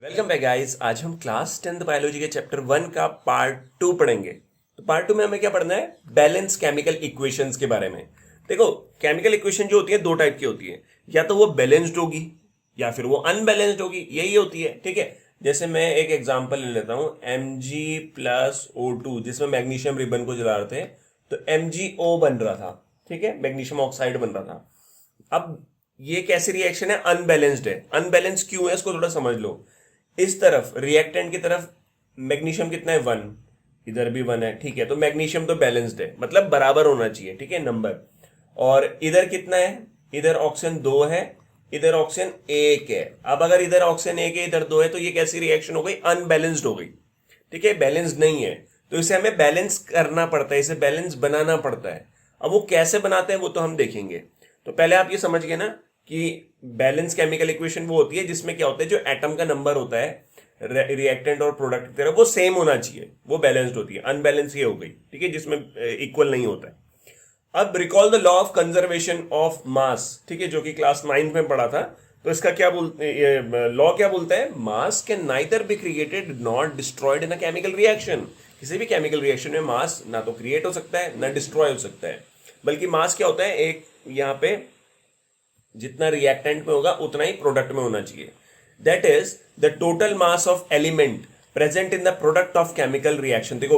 Welcome back guys. आज हम class 10th biology के चैप्टर 1 का पार्ट 2 पढ़ेंगे। तो पार्ट 2 में हमें क्या पढ़ना है? बैलेंस केमिकल इक्वेशंस के बारे में। देखो, केमिकल इक्वेशन जो होती है दो टाइप की होती है, या तो वो बैलेंस्ड होगी या फिर वो अनबैलेंस्ड होगी, यही होती है। ठीक है, जैसे मैं एक एग्जांपल ले लेता हूं, Mg+O2, जिसमें मैग्नीशियम रिबन को जला रहे थे तो MgO बन रहा था। ठीक है, मैग्नीशियम ऑक्साइड बन रहा था। अब ये कैसी रिएक्शन है? अनबैलेंस्ड है। अनबैलेंस क्यों है इसको थोड़ा समझ लो। इस तरफ रिएक्टेंट की तरफ मैग्नीशियम कितना है? 1। इधर भी 1 है। ठीक है, तो मैग्नीशियम तो बैलेंस्ड है, मतलब बराबर होना चाहिए। ठीक है, नंबर। और इधर कितना है? इधर ऑक्सीजन 2 है, इधर ऑक्सीजन 1 है। अब अगर इधर ऑक्सीजन 1 है, इधर 2 है, तो ये कैसी रिएक्शन हो गई? अनबैलेंस्ड हो गई। ठीक है, बैलेंस नहीं है। तो इसे हमें बैलेंस करना पड़ता है, इसे बैलेंस बनाना पड़ता है। अब वो कैसे बनाते हैं वो तो हम देखेंगे। तो पहले आप ये समझ गए ना कि बैलेंस केमिकल इक्वेशन वो होती है जिसमें क्या होता है, जो एटम का नंबर होता है रिएक्टेंट और प्रोडक्ट की तरफ, वो सेम होना चाहिए, वो बैलेंस्ड होती है। अनबैलेंस ये हो गई, ठीक है, जिसमें इक्वल नहीं होता है। अब recall the law of conservation of mass, ठीक है, जो कि क्लास 9 में पढ़ा था। तो इसका क्या बोलते, लॉ क्या बोलता है? मास can neither be created not destroyed in a chemical reaction. किसी भी केमिकल रिएक्शन में मास ना तो क्रिएट हो सकता है ना डिस्ट्रॉय हो सकता है, बल्कि मास क्या होता है, एक यहाँ पे जितना रिएक्टेंट में होगा उतना ही प्रोडक्ट में होना चाहिए। That is the total mass of element present in the product of chemical reaction. देखो,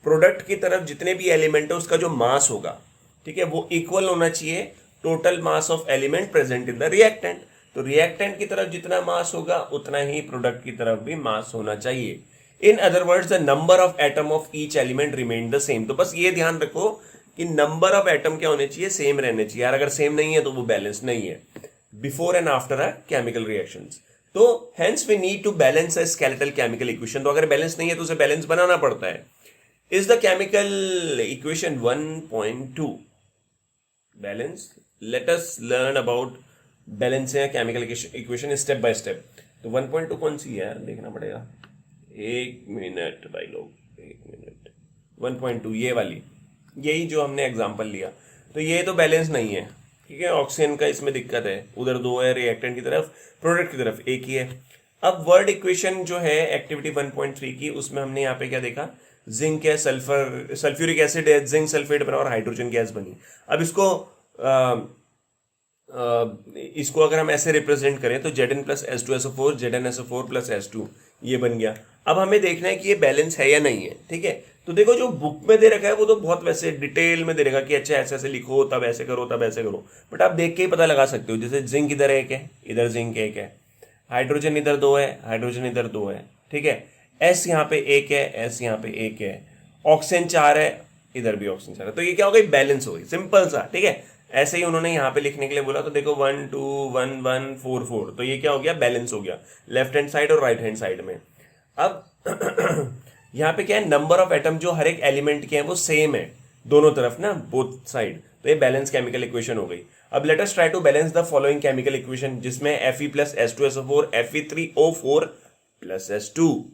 प्रोडक्ट की तरफ जितने भी एलिमेंट है उसका जो मास होगा, ठीक है, वो इक्वल होना चाहिए total mass of element present in the reactant. तो रिएक्टेंट की तरफ जितना मास होगा उतना ही प्रोडक्ट की तरफ भी मास होना चाहिए। In other words, the number of atom of each element remain the same. तो बस ये ध्यान रखो कि नंबर ऑफ एटम क्या होने चाहिए? सेम रहने चाहिए यार। अगर सेम नहीं है तो वो बैलेंस नहीं है। Before and after a chemical reactions, तो hence we need to balance a skeletal chemical equation. तो अगर बैलेंस नहीं है तो उसे बैलेंस बनाना पड़ता है। Is the chemical equation 1.2 balance? Let us learn about balance chemical equation step by step. तो 1.2 कौन सी है यार? देखना पड़ेगा। एक मिनट भाई लोग, एक मिनट। 1.2 ये वाली, यही जो हमने एग्जांपल लिया। तो ये तो बैलेंस नहीं है, ठीक है। ऑक्सीजन का इसमें दिक्कत है, उधर 2 है रिएक्टेंट की तरफ, प्रोडक्ट की तरफ 1 ही है। अब वर्ड इक्वेशन जो है एक्टिविटी 1.3 की, उसमें हमने यहाँ पे क्या देखा? जिंक है, सल्फर, सल्फ्यूरिक एसिड है, जिंक सल्फेट बना और हाइड्रोजन गैस बनी। अब इसको अगर हम ऐसे रिप्रेजेंट करें तो Zn+S2SO4, ZnSO4+S2 ये बन गया। अब हमें देखना है कि ये बैलेंस है या नहीं है, ठीक है। तो देखो, जो बुक में दे रखा है वो तो बहुत वैसे डिटेल में दे रखा कि अच्छा ऐसे ऐसे लिखो, तब ऐसे करो, तब ऐसे करो, बट आप देख के ही पता लगा सकते हो। जैसे जिंक इधर 1 है, इधर जिंक 1 है, हाइड्रोजन इधर 2 है, हाइड्रोजन इधर 2 है, ठीक है। एस यहाँ पे 1 है, एस यहाँ पे 1 है, ऑक्सीजन 4 है, इधर भी ऑक्सीजन 4 है। तो ये क्या हो गई? बैलेंस हो गई, सिंपल सा, ठीक है। ऐसे ही उन्होंने यहाँ पे लिखने के लिए बोला, तो देखो 1 2 1 1 4 4, तो ये क्या हो गया? बैलेंस हो गया, लेफ्ट हैंड साइड और राइट हैंड साइड में। अब यहाँ पे क्या है? नंबर ऑफ एटम जो हर एक एलिमेंट के हैं वो सेम है दोनों तरफ ना, बोथ साइड। तो ये बैलेंस केमिकल इक्वेशन हो गई। अब let us try to balance the following chemical equation, जिसमें Fe+S2SO4, Fe3O4+S2।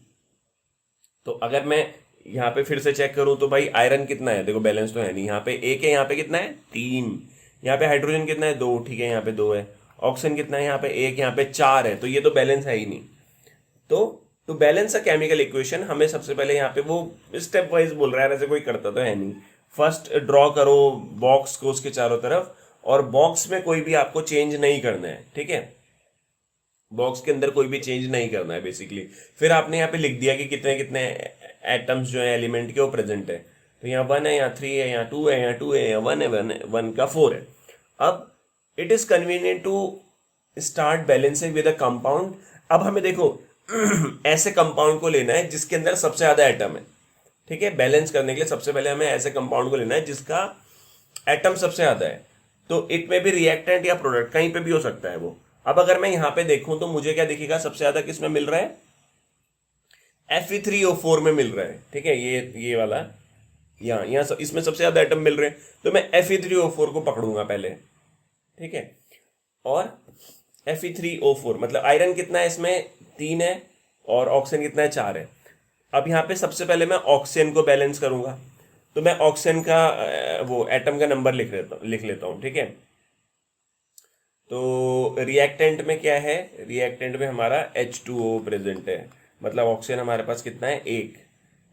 तो अगर मैं यहाँ पे फिर से चेक करूं तो भाई आयरन कितना है? देखो, बैलेंस तो है नहीं। यहाँ पे 1 है, यहाँ पे कितना है? 3। यहाँ पे हाइड्रोजन कितना है? 2, ठीक है, यहाँ पे 2 है। ऑक्सीजन कितना है? यहाँ पे 1, यहाँ पे 4 है। तो ये तो बैलेंस है ही नहीं। तो to balance a chemical equation हमें सबसे पहले यहाँ पे वो स्टेप वाइज बोल रहा है, ऐसे कोई करता तो है नहीं। फर्स्ट ड्रॉ करो बॉक्स को उसके चारों तरफ, और बॉक्स में कोई भी आपको चेंज नहीं करना है, ठीक है। बॉक्स के अंदर कोई भी चेंज नहीं करना है बेसिकली। फिर आपने यहाँ पे लिख दिया कि कितने कितने एटम्स जो है एलिमेंट के वो प्रेजेंट है। तो यहाँ 1 है, यहाँ 3 है, यहाँ 2 है, यहाँ 2 है, यहाँ 1 है, 1 का 4 है। अब it is convenient to start balancing with a compound. अब हमें देखो ऐसे कंपाउंड को लेना है जिसके अंदर सबसे ज्यादा एटम है, ठीक है। बैलेंस करने के लिए सबसे पहले हमें ऐसे कंपाउंड को लेना है जिसका एटम सबसे ज्यादा है। तो इट में भी रिएक्टेंट या प्रोडक्ट कहीं पे भी हो सकता है वो। अब अगर मैं यहां पे देखूं तो मुझे क्या दिखेगा? सबसे ज्यादा किसमें मिल रहा है? Fe3O4 में मिल रहा है, ठीक है। ये वाला यहाँ इसमें सबसे ज्यादा एटम मिल रहे हैं, तो मैं Fe3O4 को पकड़ूंगा पहले, ठीक है। और Fe3O4 मतलब आयरन कितना है इसमें? 3 है, और ऑक्सीजन कितना है? 4 है। अब यहाँ पे सबसे पहले मैं ऑक्सीजन को बैलेंस करूंगा, तो मैं ऑक्सीजन का वो एटम का नंबर लिख लेता हूँ, ठीक है। तो रिएक्टेंट में क्या है, रिएक्टेंट में हमारा H2O प्रेजेंट है, मतलब ऑक्सीजन हमारे पास कितना है, एक,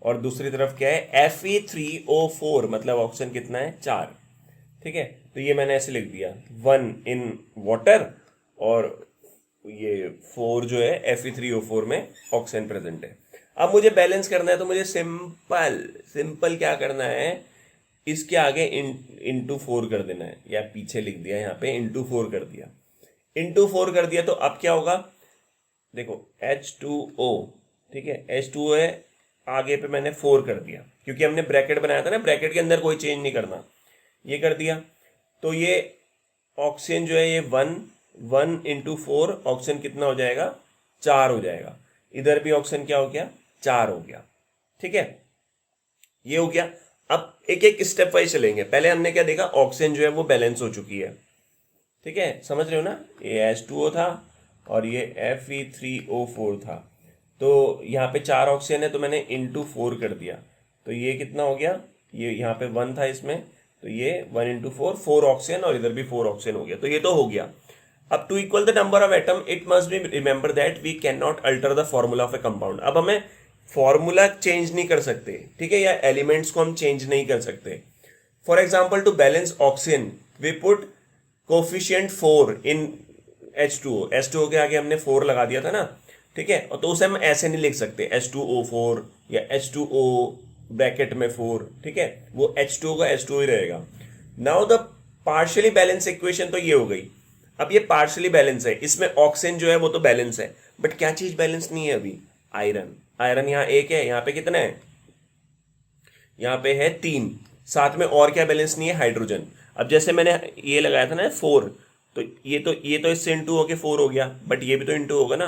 और दूसरी तरफ क्या है, Fe3O4, मतलब ऑक्सीजन कितना है, 4। ठीक है, तो ये मैंने ऐसे लिख दिया 1 इन वाटर, और ये 4 जो है Fe3O4 में ऑक्सीजन प्रेजेंट है। अब मुझे बैलेंस करना है, तो मुझे सिंपल सिंपल क्या करना है, इसके आगे इंटू 4 कर देना है, या पीछे लिख दिया यहाँ पे इंटू 4 कर दिया, इंटू 4 कर दिया। तो अब क्या होगा, देखो H2O, ठीक है, H2O है, आगे पे मैंने 4 कर दिया, क्योंकि हमने ब्रैकेट बनाया था ना, ब्रैकेट के अंदर कोई चेंज नहीं करना, ये कर दिया। तो ये ऑक्सीजन जो है ये 1 इंटू 4, ऑक्सीजन कितना हो जाएगा, 4 हो जाएगा। इधर भी ऑक्सीजन क्या हो गया, 4 हो गया। ठीक है, ये हो गया। अब एक एक स्टेप वाइज चलेंगे। पहले हमने क्या देखा, ऑक्सीजन जो है वो बैलेंस हो चुकी है। ठीक है, समझ रहे हो ना, ये H2O था और ये Fe3O4 था। तो यहाँ पे 4 ऑक्सीजन है, तो मैंने इंटू 4 कर दिया, तो ये कितना हो गया, ये यहाँ पे 1 था इसमें, तो ये 1 इंटू 4 ऑक्सीजन, और इधर भी 4 ऑक्सीजन हो गया। तो ये तो हो गया। अब to equal the number of atom it must be remember that we can not alter the formula of a compound. अब हमें फॉर्मूला चेंज नहीं कर सकते, ठीक है, या एलिमेंट्स को हम चेंज नहीं कर सकते। For example, to balance oxygen we put coefficient 4 in H2O। H2O के आगे हमने 4 लगा दिया था ना, ठीक है, और तो उसे हम ऐसे नहीं लिख सकते H2O4 या H2O ब्रैकेट में 4, ठीक है, वो H2O का H2O ही रहेगा। Now the partially balance equation तो ये हो गई। अब ये पार्शियली बैलेंस है, इसमें ऑक्सीजन जो है वो तो बैलेंस है, बट क्या चीज बैलेंस नहीं है अभी, आयरन। आयरन यहाँ 1 है, यहाँ पे कितना है, यहाँ पे है 3, साथ में और क्या बैलेंस नहीं है, हाइड्रोजन। अब जैसे मैंने ये लगाया था ना 4, तो ये तो इससे इंटू होके 4 हो गया, बट ये भी तो इंटू होगा ना,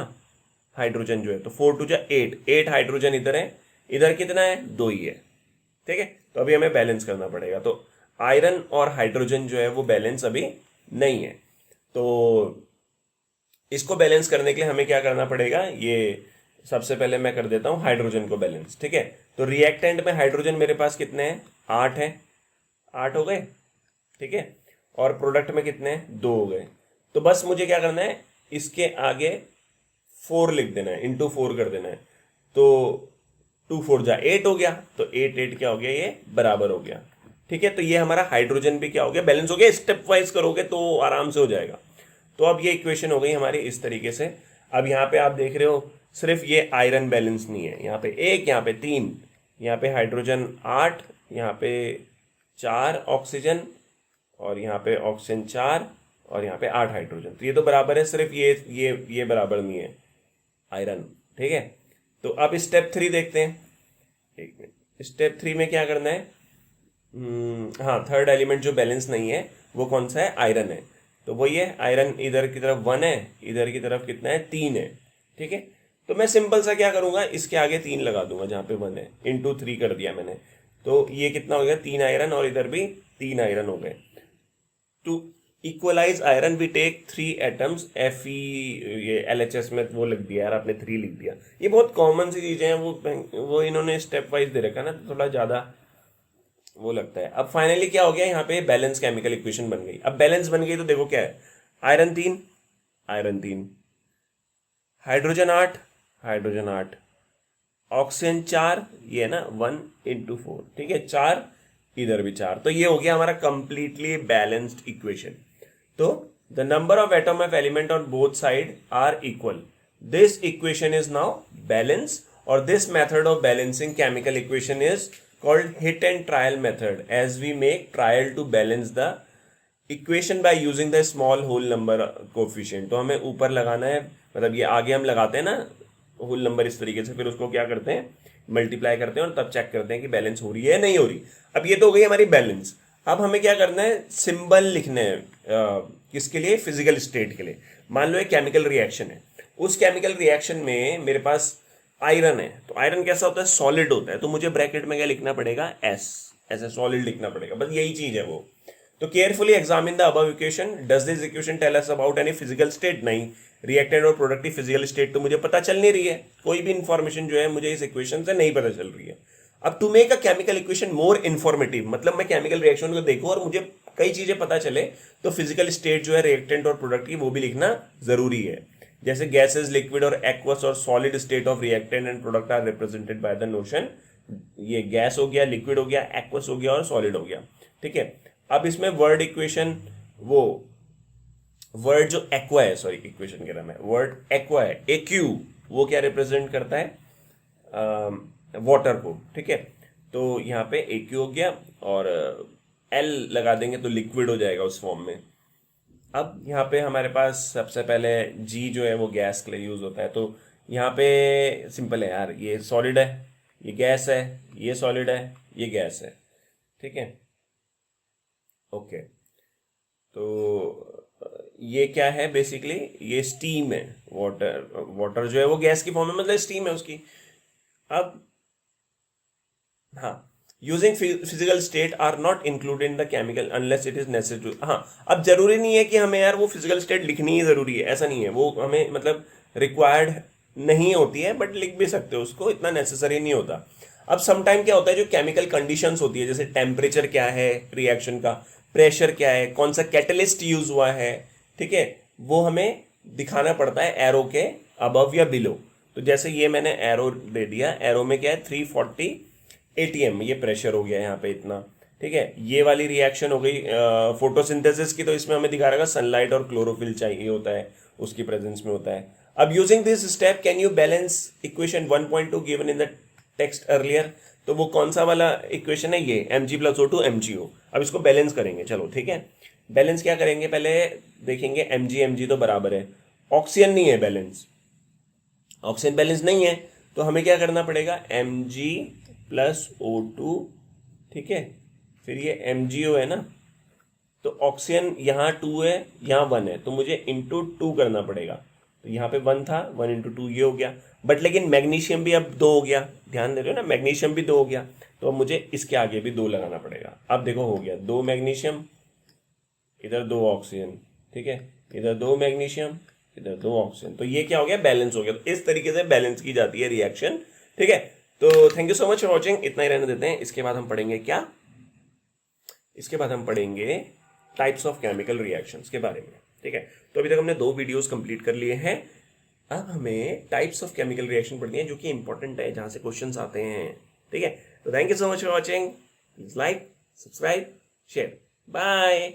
हाइड्रोजन जो है, तो 4 टू जा 8 हाइड्रोजन इधर है, इधर कितना है, 2 ही है। ठीक है, तो अभी हमें बैलेंस करना पड़ेगा। तो आयरन और हाइड्रोजन जो है वो बैलेंस अभी नहीं है, तो इसको बैलेंस करने के लिए हमें क्या करना पड़ेगा, ये सबसे पहले मैं कर देता हूं हाइड्रोजन को बैलेंस। ठीक है, तो रिएक्टेंट में हाइड्रोजन मेरे पास कितने हैं, 8 है, 8 हो गए। ठीक है, और प्रोडक्ट में कितने हैं, 2 हो गए। तो बस मुझे क्या करना है, इसके आगे 4 लिख देना है, इंटू 4 कर देना है, तो 2 4 जा 8 हो गया, तो 8 क्या हो गया, ये बराबर हो गया। ठीक है, तो ये हमारा हाइड्रोजन भी क्या हो गया, बैलेंस हो गया। स्टेप वाइज करोगे तो आराम से हो जाएगा। तो अब ये इक्वेशन हो गई हमारी इस तरीके से। अब यहाँ पे आप देख रहे हो सिर्फ ये आयरन बैलेंस नहीं है, यहाँ पे 1, यहाँ पे 3, यहाँ पे हाइड्रोजन 8, यहाँ पे 4 ऑक्सीजन, और यहाँ पे ऑक्सीजन 4, और यहाँ पे 8 हाइड्रोजन। तो ये तो बराबर है, सिर्फ ये बराबर नहीं है, आयरन। ठीक है, तो अब स्टेप 3 देखते हैं। एक मिनट, स्टेप 3 में क्या करना है, हाँ, थर्ड एलिमेंट जो बैलेंस नहीं है वो कौन सा है, आयरन है। तो वही है, आयरन इधर की तरफ 1 है, इधर की तरफ कितना है, 3 है। ठीक है, तो मैं सिंपल सा क्या करूंगा, इसके आगे 3 लगा दूंगा जहां पे 1 है, इंटू 3 कर दिया मैंने। तो ये कितना हो गया, 3 आयरन, और इधर भी 3 आयरन हो गए। To equalize iron we take 3 atoms Fe, ये LHS में वो लिख दिया यार आपने, 3 लिख दिया। ये बहुत कॉमन सी चीजें हैं, वो इन्होंने स्टेप वाइज दे रखा ना, तो थोड़ा ज्यादा वो लगता है। अब फाइनली क्या हो गया, यहाँ पे बैलेंस केमिकल इक्वेशन बन गई। अब बैलेंस बन गई तो देखो क्या है, आयरन 3, हाइड्रोजन 8, ऑक्सीजन 4, ये है ना 1 इंटू 4, ठीक है, 4, इधर भी 4। तो ये हो गया हमारा कंप्लीटली बैलेंस्ड इक्वेशन। तो the number of atom of element on both side are equal, this equation is now balance, और this method of balancing chemical equation is called hit and trial method, as we make trial to balance the equation by using the small whole number coefficient। तो हमें ऊपर लगाना है, मतलब ये आगे हम लगाते हैं ना होल नंबर इस तरीके से, फिर उसको क्या करते हैं, मल्टीप्लाई करते हैं, और तब चेक करते हैं कि बैलेंस हो रही है नहीं हो रही। अब ये तो हो गई हमारी बैलेंस। अब हमें क्या करना है, सिंबल लिखने हैं, किसके लिए, फिजिकल स्टेट के लिए। मान लो एक केमिकल रिएक्शन है, उस केमिकल रिएक्शन में मेरे पास आयरन है, तो आयरन कैसा होता है, सॉलिड होता है, तो मुझे ब्रैकेट में क्या लिखना पड़ेगा, S, ऐसे सॉलिड लिखना पड़ेगा, बस यही चीज है वो। तो carefully examine the above equation, does this equation tell us about any physical state, नहीं, रिएक्टेंट और प्रोडक्ट की फिजिकल स्टेट तो मुझे पता चल नहीं रही है, कोई भी इंफॉर्मेशन जो है मुझे इस इक्वेशन से नहीं पता चल रही है। अब to make a chemical equation more informative, मतलब मैं केमिकल रिएक्शन को देखूं और मुझे कई चीजें पता चले तो फिजिकल स्टेट जो है रिएक्टेंट और प्रोडक्ट की वो भी लिखना जरूरी है। जैसे गैसेस, लिक्विड और एक्वस और solid state of reactant and product are represented by the notion. ये गैस हो गया, लिक्विड हो गया, एक्वस हो गया और सॉलिड हो गया। ठीक है, अब इसमें वर्ड इक्वेशन, वो वर्ड जो एक्वा है, सॉरी इक्वेशन कह रहा मैं, वर्ड एक्वा है, एक्यू, वो क्या रिप्रेजेंट करता है, वाटर को। ठीक है, तो यहाँ पे एक्यू हो गया और एल लगा देंगे तो लिक्विड हो जाएगा उस फॉर्म में। अब यहाँ पे हमारे पास सबसे पहले जी जो है वो गैस के लिए यूज होता है, तो यहाँ पे सिंपल है यार, ये सॉलिड है, ये गैस है, ये सॉलिड है, ये गैस है। ठीक है, ओके, तो ये क्या है बेसिकली, ये स्टीम है। वाटर, वाटर जो है वो गैस की फॉर्म में, मतलब स्टीम है उसकी। अब हाँ, using physical state are not included in the chemical unless it is necessary. हाँ, अब जरूरी नहीं है कि हमें यार वो फिजिकल स्टेट लिखनी ही जरूरी है, ऐसा नहीं है, वो हमें मतलब रिक्वायर्ड नहीं होती है, बट लिख भी सकते हो उसको, इतना नेसेसरी नहीं होता। अब समटाइम क्या होता है, जो केमिकल कंडीशंस होती है, जैसे टेम्परेचर क्या है रिएक्शन का, प्रेशर क्या है, कौन सा कैटलिस्ट यूज हुआ है, ठीक है, वो हमें दिखाना पड़ता है एरो के अबव या बिलो। तो जैसे ये मैंने एरो दे दिया, एरो में क्या है 340 ATM, ये प्रेशर हो गया यहाँ पे इतना। ठीक है, ये वाली रिएक्शन हो गई फोटोसिंथेसिस की, तो इसमें हमें दिखा रहेगा सनलाइट और क्लोरोफिल चाहिए होता है, उसकी प्रेजेंस में होता है। अब using this step can you balance equation 1.2 given in the text earlier. तो वो कौन सा वाला इक्वेशन है, ये Mg + O2 MgO। अब इसको बैलेंस करेंगे, चलो ठीक है। बैलेंस क्या करेंगे, पहले देखेंगे Mg तो बराबर है, ऑक्सीजन नहीं है बैलेंस, ऑक्सीजन बैलेंस नहीं है, तो हमें क्या करना पड़ेगा, Mg + O2, ठीक है, फिर ये MgO है ना, तो ऑक्सीजन यहाँ 2 है, यहाँ 1 है, तो मुझे इंटू 2 करना पड़ेगा। तो यहाँ पे 1 था, 1 × 2 ये हो गया। बट लेकिन मैग्नीशियम भी अब 2 हो गया, ध्यान दे रहे हो ना, मैग्नीशियम भी 2 हो गया, तो अब मुझे इसके आगे भी 2 लगाना पड़ेगा। अब देखो हो गया 2 मैग्नीशियम, इधर 2 ऑक्सीजन, ठीक है, इधर 2 मैग्नीशियम, इधर 2 ऑक्सीजन, तो ये क्या हो गया, बैलेंस हो गया। तो इस तरीके से बैलेंस की जाती है रिएक्शन। ठीक है, तो thank you so much for watching, इतना ही रहने देते हैं। इसके बाद हम पढ़ेंगे क्या, इसके बाद हम पढ़ेंगे टाइप्स ऑफ केमिकल रिएक्शंस के बारे में। ठीक है, तो अभी तक हमने 2 वीडियोस कंप्लीट कर लिए हैं। अब हमें टाइप्स ऑफ केमिकल रिएक्शन पढ़नी है, जो कि इंपॉर्टेंट है, जहां से क्वेश्चंस आते हैं। ठीक है, तो thank you so much for watching, please like, subscribe, share, bye.